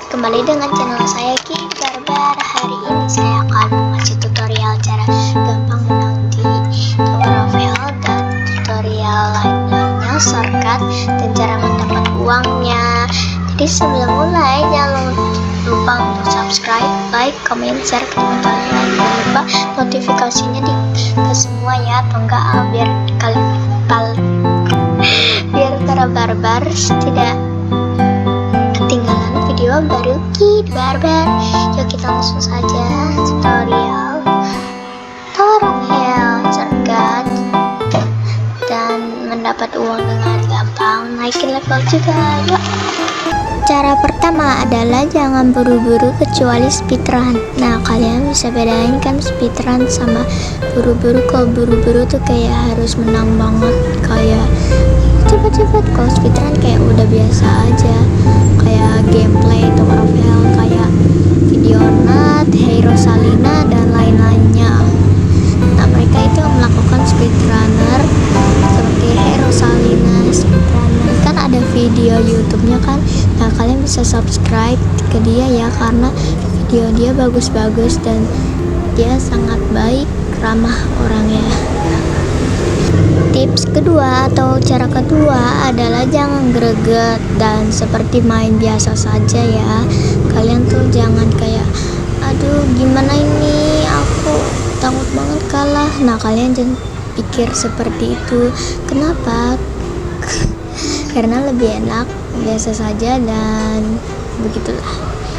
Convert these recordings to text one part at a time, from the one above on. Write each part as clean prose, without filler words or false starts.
kembali dengan channel saya Kid Barbar. Hari ini saya akan mengasih tutorial cara gampang menang di Tower of Hell dan tutorial lainnya, shortcut dan cara mendapat uangnya. Jadi sebelum mulai jangan lupa untuk subscribe, like, comment, share ke teman-teman. Jangan lupa notifikasinya ke semua ya, atau enggak biar para barbar tidak ketinggalan video baru Kid Barbar. Yuk kita langsung saja tutorial Tower of Hell shortcut dan mendapat uang dengan gampang, naikin level juga. Yuk. Cara pertama adalah jangan buru-buru kecuali speedrun. Nah, kalian bisa bedain kan speedrun sama buru-buru. Kalau buru-buru tuh kayak harus menang banget, kayak cepet-cepet. Kalau speedrun kayak udah biasa aja, kayak gameplay Tower of Hell, kayak Videonut, Hero Salina dan lain-lainnya. Nah, mereka itu melakukan speedrunner seperti Hero Salina speedrunner, kan ada video YouTube-nya kan. Nah, kalian bisa subscribe ke dia ya, karena video dia bagus-bagus dan dia sangat baik, ramah orangnya. Tips kedua atau cara kedua adalah jangan greget dan seperti main biasa saja ya. Kalian tuh jangan kayak, aduh gimana ini, aku takut banget kalah. Nah, kalian jangan pikir seperti itu. Kenapa? Karena lebih enak biasa saja dan begitulah.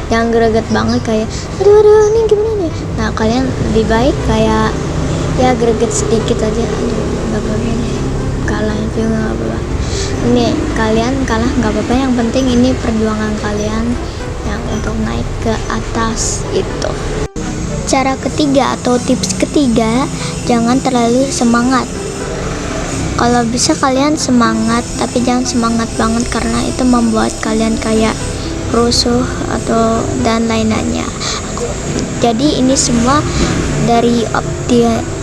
Jangan greget banget kayak, aduh ini gimana nih. Nah, kalian lebih baik kayak ya greget sedikit aja, aduh gak apa-apa nih, kalah itu gak apa-apa. Ini kalian kalah gak apa-apa, yang penting ini perjuangan kalian yang untuk naik ke atas itu. Cara ketiga atau tips ketiga, jangan terlalu semangat. Kalau bisa kalian semangat, tapi jangan semangat banget karena itu membuat kalian kayak rusuh atau dan lain-lainnya. Jadi ini semua dari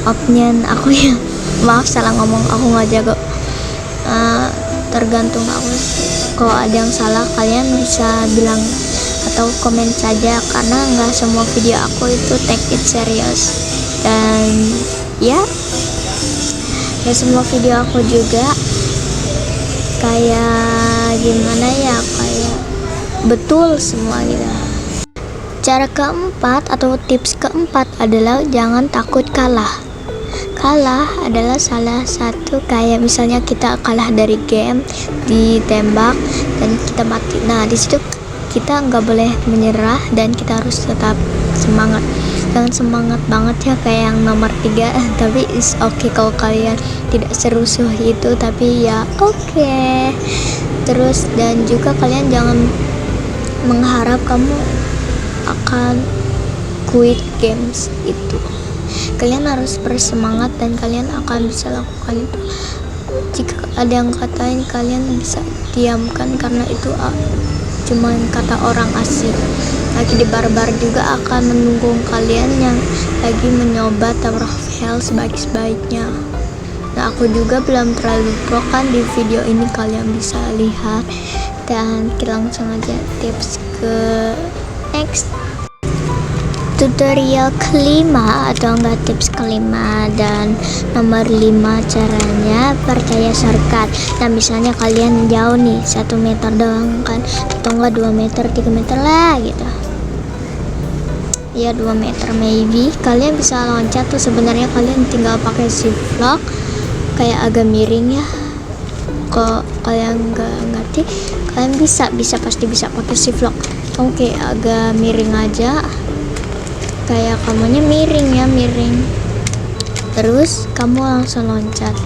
opinion aku ya. Maaf salah ngomong, aku nggak jago. Tergantung aku. Kalau ada yang salah kalian bisa bilang atau komen saja, karena nggak semua video aku itu take it serious. Dan ya semua video aku juga kayak gimana ya, kayak betul semua gitu. Cara keempat atau tips keempat adalah jangan takut kalah. Kalah adalah salah satu, kayak misalnya kita kalah dari game, ditembak dan kita mati. Nah, di situ kita nggak boleh menyerah dan kita harus tetap semangat. Jangan semangat banget ya kayak yang nomor 3, tapi is okay kalau kalian tidak serusuh itu, tapi ya oke. Terus dan juga kalian jangan mengharap kamu akan quit games itu. Kalian harus bersemangat dan kalian akan bisa lakukan itu. Jika ada yang katain, kalian bisa diamkan karena itu cuman kata orang asing. Lagi di barbar juga akan mendukung kalian yang lagi mencoba Tower of Hell sebaik-baiknya. Nah, aku juga belum terlalu pro kan di video ini, kalian bisa lihat. Dan kita langsung aja tips ke next. Tutorial kelima atau enggak tips kelima dan nomor 5 caranya percaya shortcut. Nah, misalnya kalian jauh nih 1 meter doang kan, atau enggak 2 meter 3 meter lah gitu ya, 2 meter maybe kalian bisa loncat tuh. Sebenarnya kalian tinggal pakai shift lock, kayak agak miring ya. Kalau kalian nggak ngerti, kalian pasti bisa pakai shift lock. Oke, agak miring aja, kayak kamunya miring, terus kamu langsung loncat.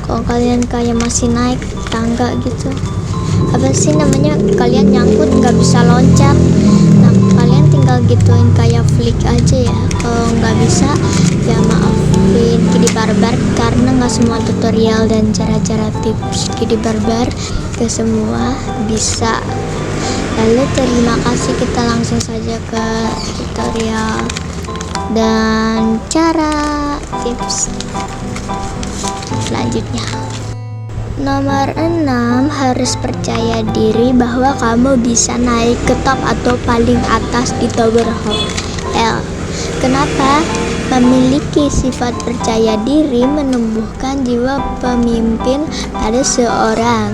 Kalau kalian kayak masih naik tangga gitu, apa sih namanya, kalian nyangkut nggak bisa loncat. Nah, kalian tinggal gituin kayak flick aja ya. Kalau nggak bisa ya maafin Kid Barbar, karena nggak semua tutorial dan cara-cara tips Kid Barbar ke semua bisa. Lalu terima kasih, kita langsung saja ke tutorial dan cara tips selanjutnya. Nomor 6, harus percaya diri bahwa kamu bisa naik ke top atau paling atas di Tower L. Kenapa? Memiliki sifat percaya diri menumbuhkan jiwa pemimpin pada seorang.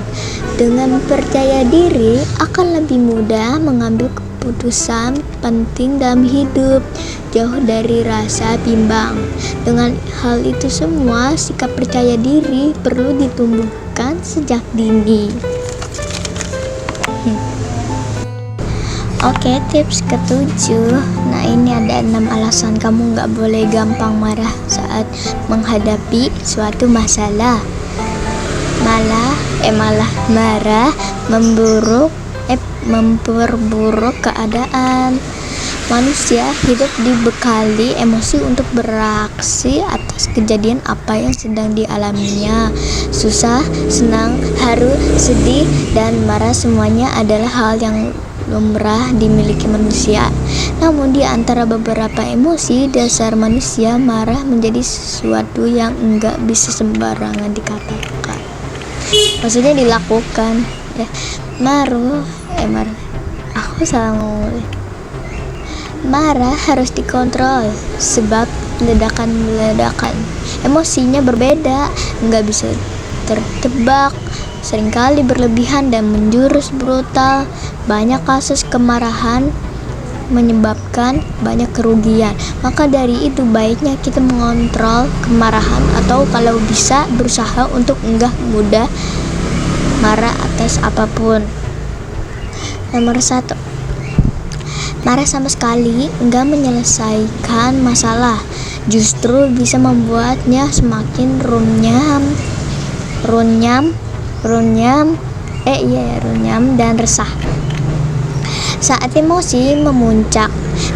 Dengan percaya diri akan lebih mudah mengambil keputusan penting dalam hidup, jauh dari rasa bimbang. Dengan hal itu semua, sikap percaya diri perlu ditumbuhkan sejak dini. Oke, tips ke-7. Nah, ini ada 6 alasan kamu gak boleh gampang marah saat menghadapi suatu masalah. Malah marah memperburuk keadaan. Manusia hidup dibekali emosi untuk bereaksi atas kejadian apa yang sedang dialaminya. Susah, senang, haru, sedih, dan marah semuanya adalah hal yang lumrah dimiliki manusia. Namun di antara beberapa emosi dasar manusia, marah menjadi sesuatu yang enggak bisa sembarangan dikatakan. Maksudnya dilakukan. Marah harus dikontrol sebab ledakan emosinya berbeda, nggak bisa tertebak, seringkali berlebihan dan menjurus brutal. Banyak kasus kemarahan menyebabkan banyak kerugian. Maka dari itu baiknya kita mengontrol kemarahan atau kalau bisa berusaha untuk enggak mudah marah atas apapun. Nomor 1, marah sama sekali enggak menyelesaikan masalah, justru bisa membuatnya semakin runyam dan resah. Saat emosi memuncak,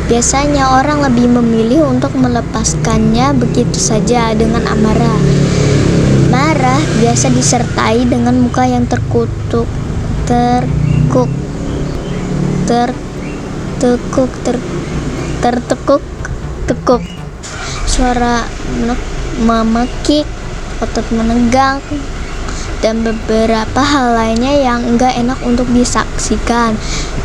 biasanya orang lebih memilih untuk melepaskannya begitu saja dengan amarah. Marah biasa disertai dengan muka yang tertekuk, suara memekik, otot menegang, dan beberapa hal lainnya yang enggak enak untuk disaksikan.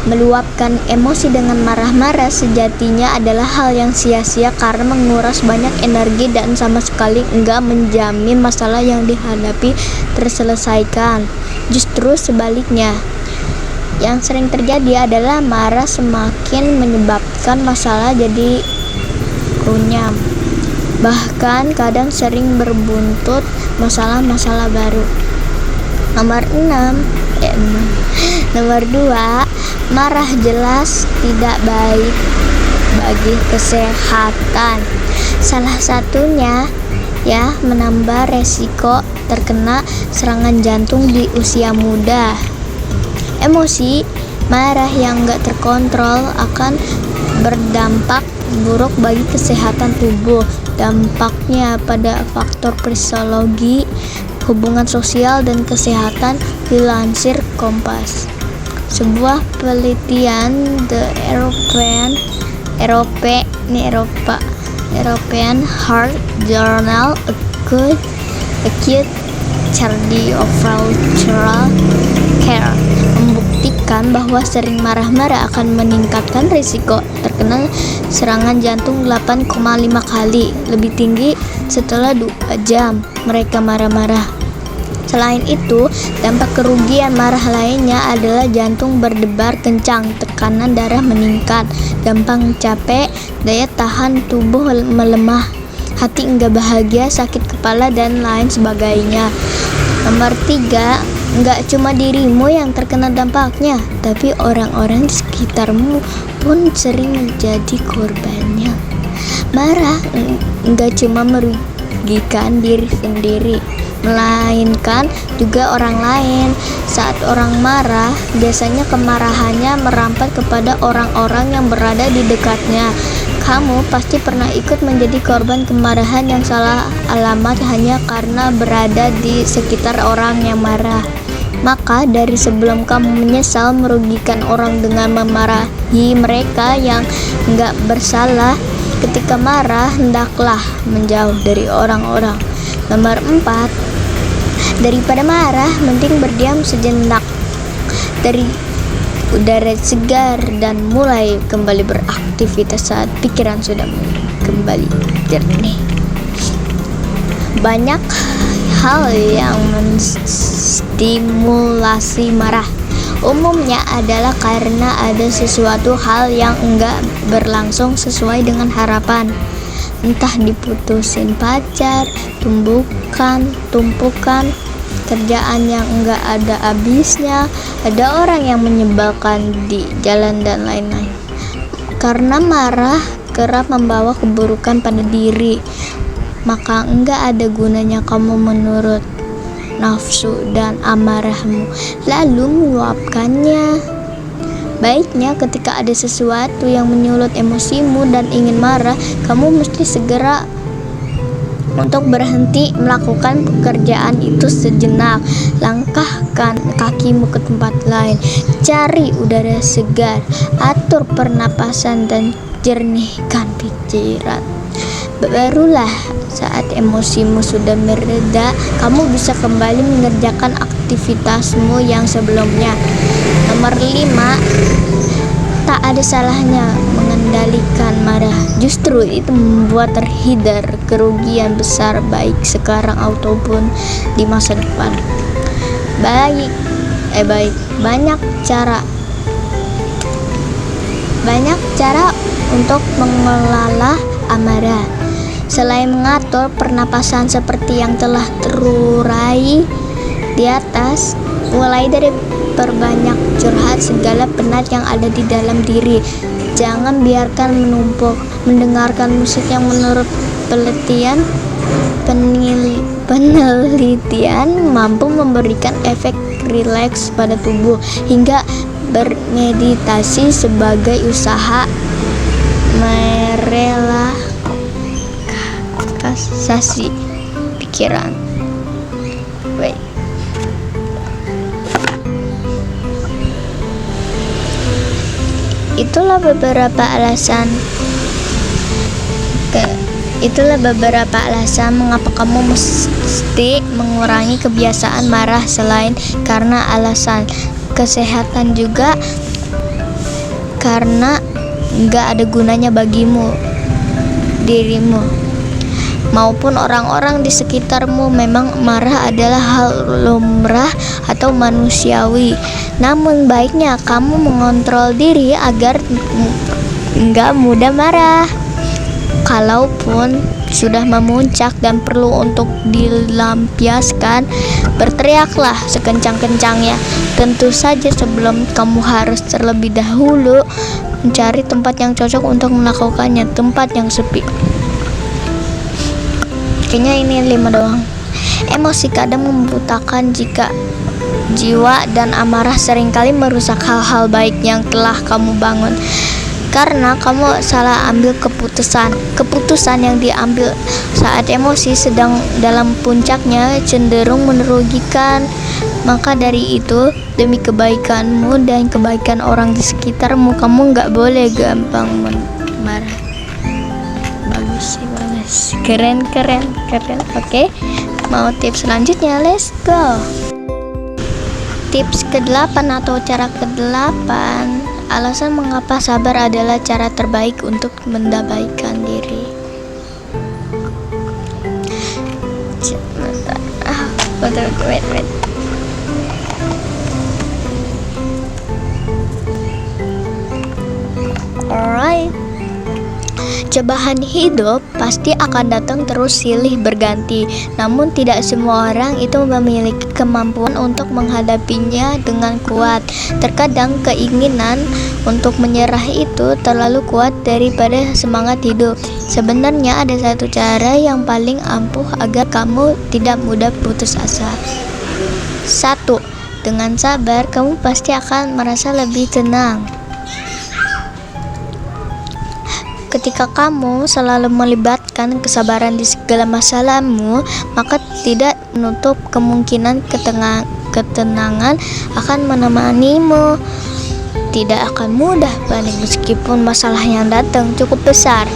Meluapkan emosi dengan marah-marah sejatinya adalah hal yang sia-sia karena menguras banyak energi dan sama sekali enggak menjamin masalah yang dihadapi terselesaikan. Justru sebaliknya, yang sering terjadi adalah marah semakin menyebabkan masalah jadi runyam, bahkan kadang sering berbuntut masalah-masalah baru. Nomor 2, marah jelas tidak baik bagi kesehatan. Salah satunya menambah resiko terkena serangan jantung di usia muda. Emosi marah yang gak terkontrol akan berdampak buruk bagi kesehatan tubuh. Dampaknya pada faktor psikologi, hubungan sosial, dan kesehatan, dilansir Kompas. Sebuah penelitian The European Heart Journal Acute Cardiovascular Care membuktikan bahwa sering marah-marah akan meningkatkan risiko terkena serangan jantung 8,5 kali lebih tinggi setelah 2 jam mereka marah-marah. Selain itu, dampak kerugian marah lainnya adalah jantung berdebar kencang, tekanan darah meningkat, gampang capek, daya tahan tubuh melemah, hati enggak bahagia, sakit kepala, dan lain sebagainya. Nomor 3, enggak cuma dirimu yang terkena dampaknya, tapi orang-orang di sekitarmu pun sering menjadi korbannya. Marah enggak cuma merugikan diri sendiri, melainkan juga orang lain. Saat orang marah, biasanya kemarahannya merambat kepada orang-orang yang berada di dekatnya. Kamu pasti pernah ikut menjadi korban kemarahan yang salah alamat hanya karena berada di sekitar orang yang marah. Maka dari sebelum kamu menyesal merugikan orang dengan memarahi mereka yang enggak bersalah, ketika marah hendaklah menjauh dari orang-orang. Nomor 4, Daripada marah, mending berdiam sejenak dari udara segar dan mulai kembali beraktivitas saat pikiran sudah kembali jernih. Banyak hal yang menstimulasi marah. Umumnya adalah karena ada sesuatu hal yang enggak berlangsung sesuai dengan harapan. Entah diputusin pacar, tumpukan kerjaan yang enggak ada habisnya, ada orang yang menyebalkan di jalan dan lain-lain. Karena marah kerap membawa keburukan pada diri, maka enggak ada gunanya kamu menurut nafsu dan amarahmu lalu meluapkannya. Baiknya ketika ada sesuatu yang menyulut emosimu dan ingin marah, kamu mesti segera untuk berhenti melakukan pekerjaan itu sejenak. Langkahkan kakimu ke tempat lain, cari udara segar, atur pernapasan dan jernihkan pikiran. Barulah saat emosimu sudah mereda, kamu bisa kembali mengerjakan aktivitasmu yang sebelumnya. Nomor 5, tak ada salahnya mengendalikan marah. Justru itu membuat terhindar kerugian besar baik sekarang ataupun di masa depan. Banyak cara untuk mengelola amarah. Selain mengatur pernapasan seperti yang telah terurai di atas, mulai dari perbanyak curhat segala penat yang ada di dalam diri. Jangan biarkan menumpuk. Mendengarkan musik yang menurut penelitian mampu memberikan efek rileks pada tubuh, hingga bermeditasi sebagai usaha merelaksasi pikiran. Itulah beberapa alasan mengapa kamu mesti mengurangi kebiasaan marah. Selain karena alasan kesehatan, juga karena nggak ada gunanya bagimu, dirimu, maupun orang-orang di sekitarmu. Memang marah adalah hal lumrah atau manusiawi, namun baiknya kamu mengontrol diri agar nggak mudah marah. Kalaupun sudah memuncak dan perlu untuk dilampiaskan, berteriaklah sekencang-kencangnya. Tentu saja sebelum kamu harus terlebih dahulu mencari tempat yang cocok untuk melakukannya, tempat yang sepi. Kayaknya ini 5 doang. Emosi kadang membutakan jika jiwa dan amarah seringkali merusak hal-hal baik yang telah kamu bangun. Karena kamu salah ambil keputusan yang diambil saat emosi sedang dalam puncaknya cenderung merugikan. Maka dari itu, demi kebaikanmu dan kebaikan orang di sekitarmu, kamu gak boleh gampang marah. Bagus. Keren. Oke, mau tips selanjutnya? Let's go. Tips ke-8 atau cara ke-8, alasan mengapa sabar adalah cara terbaik untuk mendamaikan diri. Wait. Alright. Cobaan hidup pasti akan datang terus silih berganti, namun tidak semua orang itu memiliki kemampuan untuk menghadapinya dengan kuat. Terkadang keinginan untuk menyerah itu terlalu kuat daripada semangat hidup. Sebenarnya ada satu cara yang paling ampuh agar kamu tidak mudah putus asa. 1. Dengan sabar, kamu pasti akan merasa lebih tenang. Ketika kamu selalu melibatkan kesabaran di segala masalahmu, maka tidak menutup kemungkinan ketenangan akan menemanimu. tidak akan mudah panik meskipun masalah yang datang cukup besar.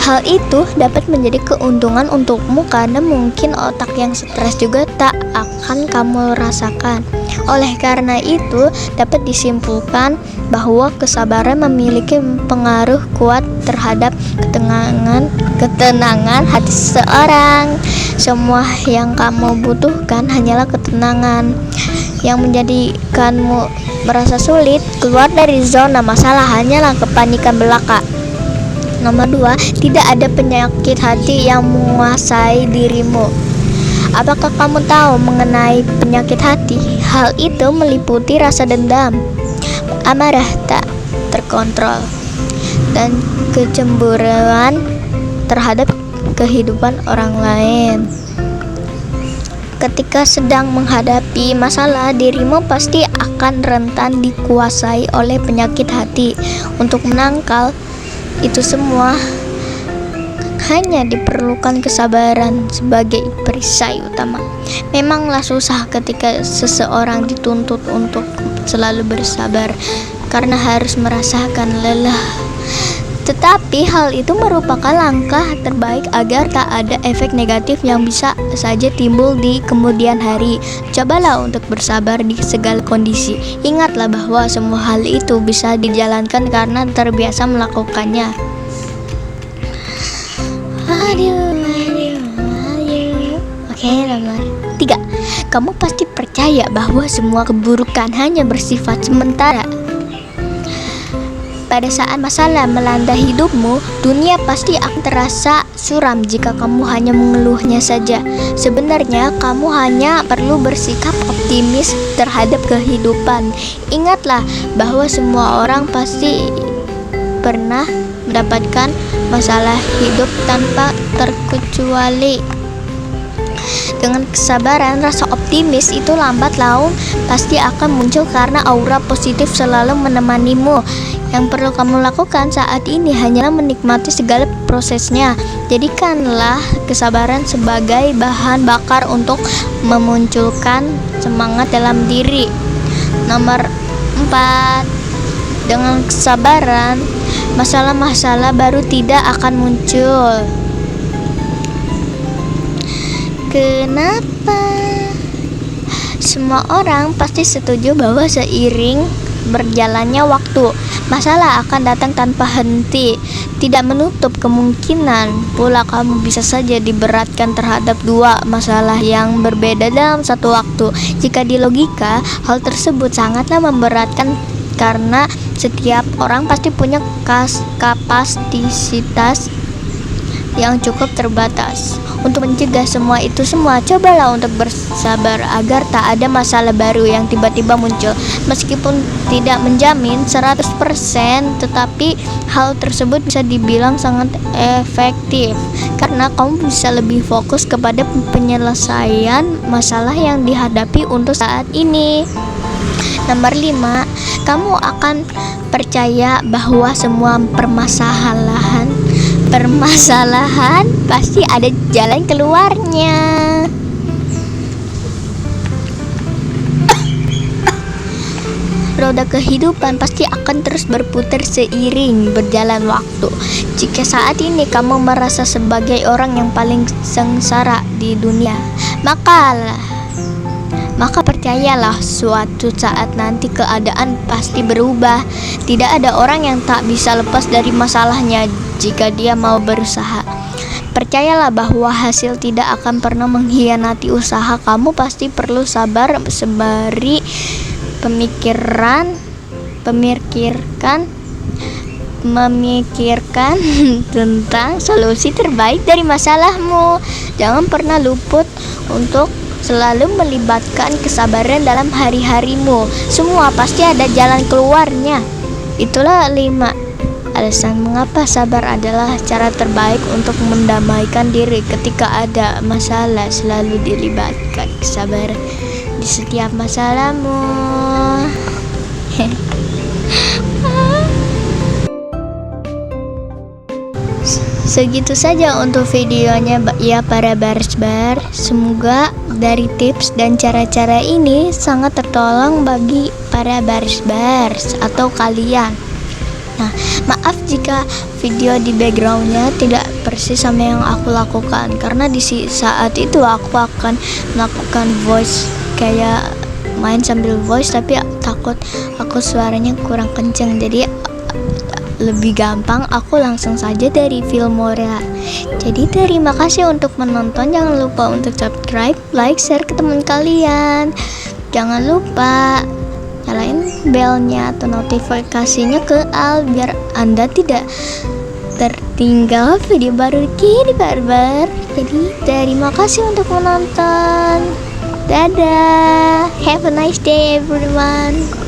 Hal itu dapat menjadi keuntungan untukmu karena mungkin otak yang stres juga tak akan kamu rasakan. Oleh karena itu, dapat disimpulkan bahwa kesabaran memiliki pengaruh kuat terhadap ketenangan hati seseorang. Semua yang kamu butuhkan hanyalah ketenangan. Yang menjadikanmu merasa sulit keluar dari zona masalah hanyalah kepanikan belaka. Nomor 2, tidak ada penyakit hati yang menguasai dirimu. Apakah kamu tahu mengenai penyakit hati? Hal itu meliputi rasa dendam, amarah tak terkontrol, dan kecemburuan terhadap kehidupan orang lain. Ketika sedang menghadapi masalah, dirimu pasti akan rentan dikuasai oleh penyakit hati. Untuk menangkal itu semua, hanya diperlukan kesabaran sebagai perisai utama. Memanglah susah ketika seseorang dituntut untuk selalu bersabar karena harus merasakan lelah. Tetapi hal itu merupakan langkah terbaik agar tak ada efek negatif yang bisa saja timbul di kemudian hari. Cobalah untuk bersabar di segala kondisi. Ingatlah bahwa semua hal itu bisa dijalankan karena terbiasa melakukannya. Oke, nomor 3. Kamu pasti percaya bahwa semua keburukan hanya bersifat sementara. Pada saat masalah melanda hidupmu, dunia pasti akan terasa suram jika kamu hanya mengeluhnya saja. Sebenarnya, kamu hanya perlu bersikap optimis terhadap kehidupan. Ingatlah bahwa semua orang pasti pernah mendapatkan masalah hidup tanpa terkecuali. Dengan kesabaran, rasa optimis itu lambat laun pasti akan muncul karena aura positif selalu menemanimu. Yang perlu kamu lakukan saat ini hanyalah menikmati segala prosesnya. Jadikanlah kesabaran sebagai bahan bakar untuk memunculkan semangat dalam diri. Nomor 4. Dengan kesabaran, masalah-masalah baru tidak akan muncul. Kenapa? Semua orang pasti setuju bahwa seiring berjalannya waktu, masalah akan datang tanpa henti. Tidak menutup kemungkinan pula kamu bisa saja diberatkan terhadap dua masalah yang berbeda dalam satu waktu. Jika di logika, hal tersebut sangatlah memberatkan karena setiap orang pasti punya kapasitas yang cukup terbatas. Untuk mencegah semua, cobalah untuk bersabar agar tak ada masalah baru yang tiba-tiba muncul. Meskipun tidak menjamin 100%, tetapi hal tersebut bisa dibilang sangat efektif karena kamu bisa lebih fokus kepada penyelesaian masalah yang dihadapi untuk saat ini. Nomor 5, kamu akan percaya bahwa semua permasalahan pasti ada jalan keluarnya. Roda kehidupan pasti akan terus berputar seiring berjalan waktu. Jika saat ini kamu merasa sebagai orang yang paling sengsara di dunia, maka percayalah, suatu saat nanti keadaan pasti berubah. Tidak ada orang yang tak bisa lepas dari masalahnya jika dia mau berusaha. Percayalah bahwa hasil tidak akan pernah mengkhianati usaha. Kamu pasti perlu sabar sembari memikirkan tentang solusi terbaik dari masalahmu. Jangan pernah luput untuk selalu melibatkan kesabaran dalam hari-harimu. Semua pasti ada jalan keluarnya. Itulah 5 alasan mengapa sabar adalah cara terbaik untuk mendamaikan diri ketika ada masalah. Selalu dilibatkan kesabaran di setiap masalahmu. Segitu saja untuk videonya ya para barsbar. Semoga dari tips dan cara-cara ini sangat tertolong bagi para barsbar atau kalian. Nah, maaf jika video di backgroundnya tidak persis sama yang aku lakukan, karena di saat itu aku akan melakukan voice kayak main sambil voice, tapi takut aku suaranya kurang kenceng, jadi lebih gampang aku langsung saja dari Filmora. Jadi terima kasih untuk menonton, jangan lupa untuk subscribe, like, share ke teman kalian. Jangan lupa nyalain belnya atau notifikasinya ke all biar Anda tidak tertinggal video baru di Barbar. Jadi terima kasih untuk menonton. Dadah, have a nice day everyone.